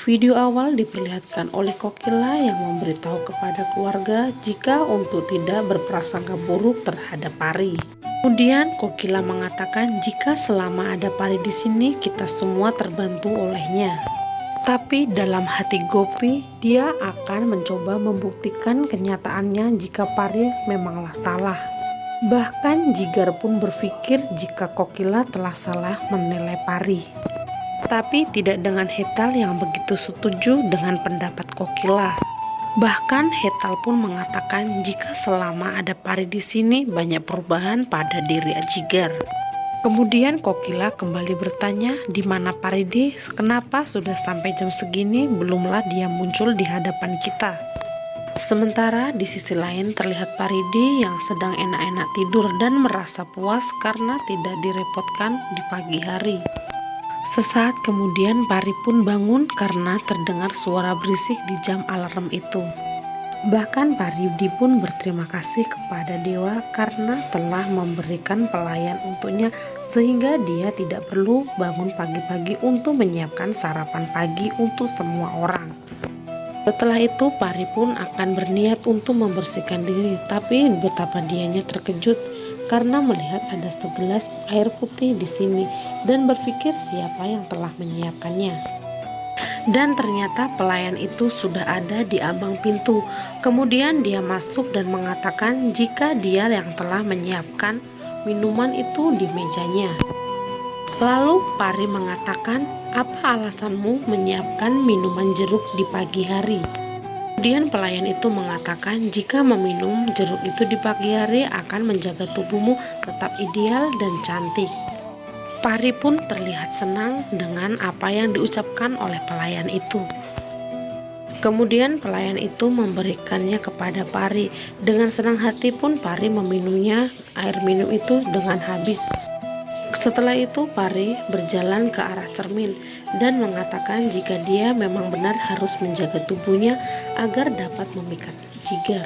Video awal diperlihatkan oleh Kokila yang memberitahu kepada keluarga jika untuk tidak berprasangka buruk terhadap Pari. Kemudian Kokila mengatakan jika selama ada Pari di sini kita semua terbantu olehnya. Tapi dalam hati Gopi, dia akan mencoba membuktikan kenyataannya jika Pari memanglah salah. Bahkan Jigar pun berpikir jika Kokila telah salah menilai Pari. Tapi tidak dengan Hetal yang begitu setuju dengan pendapat Kokila. Bahkan Hetal pun mengatakan jika selama ada Pari di sini banyak perubahan pada diri Jigar. Kemudian Kokila kembali bertanya di mana Paridi, kenapa sudah sampai jam segini belumlah dia muncul di hadapan kita. Sementara di sisi lain terlihat Paridi yang sedang enak-enak tidur dan merasa puas karena tidak direpotkan di pagi hari. Sesaat kemudian Pari pun bangun karena terdengar suara berisik di jam alarm itu. Bahkan Paridi pun berterima kasih kepada dewa karena telah memberikan pelayan untuknya sehingga dia tidak perlu bangun pagi-pagi untuk menyiapkan sarapan pagi untuk semua orang. Setelah itu Pari pun akan berniat untuk membersihkan diri, tapi betapa dianya terkejut karena melihat ada segelas air putih di sini dan berpikir siapa yang telah menyiapkannya. Dan ternyata pelayan itu sudah ada di ambang pintu. Kemudian dia masuk dan mengatakan jika dia yang telah menyiapkan minuman itu di mejanya. Lalu Pari mengatakan, apa alasanmu menyiapkan minuman jeruk di pagi hari? Kemudian pelayan itu mengatakan jika meminum jeruk itu di pagi hari akan menjaga tubuhmu tetap ideal dan cantik. Pari pun terlihat senang dengan apa yang diucapkan oleh pelayan itu. Kemudian pelayan itu memberikannya kepada Pari. Dengan senang hati pun Pari meminumnya air minum itu dengan habis. Setelah itu Pari berjalan ke arah cermin dan mengatakan jika dia memang benar harus menjaga tubuhnya agar dapat memikat Jigar.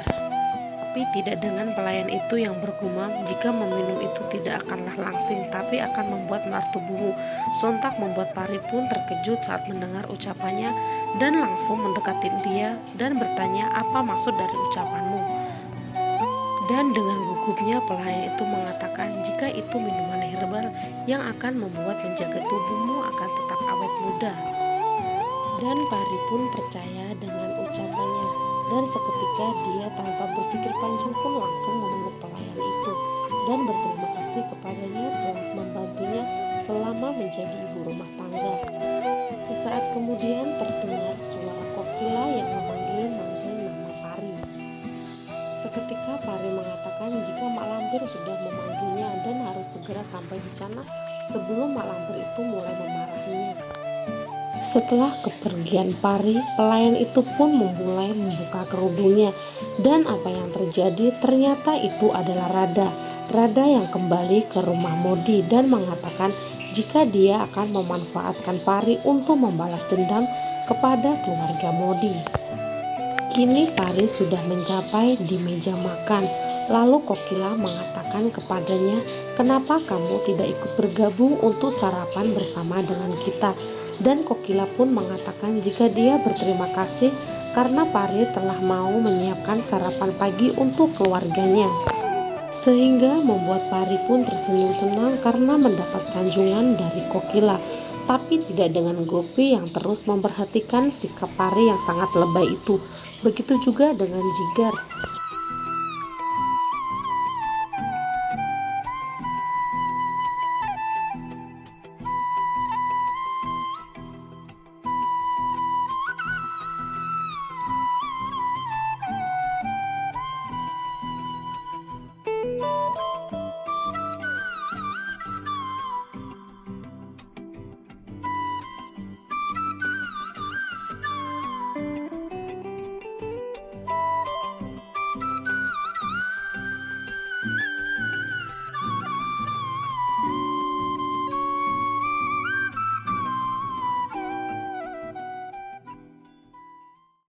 Tapi tidak dengan pelayan itu yang bergumam jika meminum itu tidak akanlah langsing tapi akan membuat melar tubuhmu. Sontak membuat Pari pun terkejut saat mendengar ucapannya dan langsung mendekati dia dan bertanya apa maksud dari ucapanmu. Dan dengan gugupnya pelayan itu mengatakan jika itu minuman herbal yang akan membuat menjaga tubuhmu akan tetap awet muda. Dan Pari pun percaya dengan ucapannya. Dan seketika dia tanpa berpikir panjang pun langsung memeluk pelayan itu dan berterima kasih kepadanya telah membantunya selama menjadi ibu rumah tangga. Sesaat kemudian terdengar suara Kokila yang memanggil-manggil nama Pari. Seketika Pari mengatakan jika Mak Lampir sudah memanggilnya dan harus segera sampai di sana sebelum Mak Lampir itu mulai memarahinya. Setelah kepergian Pari, pelayan itu pun memulai membuka kerudungnya dan apa yang terjadi ternyata itu adalah Rada yang kembali ke rumah Modi dan mengatakan jika dia akan memanfaatkan Pari untuk membalas dendam kepada keluarga Modi. Kini Pari sudah mencapai di meja makan. Lalu Kokila mengatakan kepadanya, kenapa kamu tidak ikut bergabung untuk sarapan bersama dengan kita? Dan Kokila pun mengatakan jika dia berterima kasih karena Pari telah mau menyiapkan sarapan pagi untuk keluarganya. Sehingga membuat Pari pun tersenyum senang karena mendapat sanjungan dari Kokila. Tapi tidak dengan Gopi yang terus memperhatikan sikap Pari yang sangat lebay itu. Begitu juga dengan Jigar.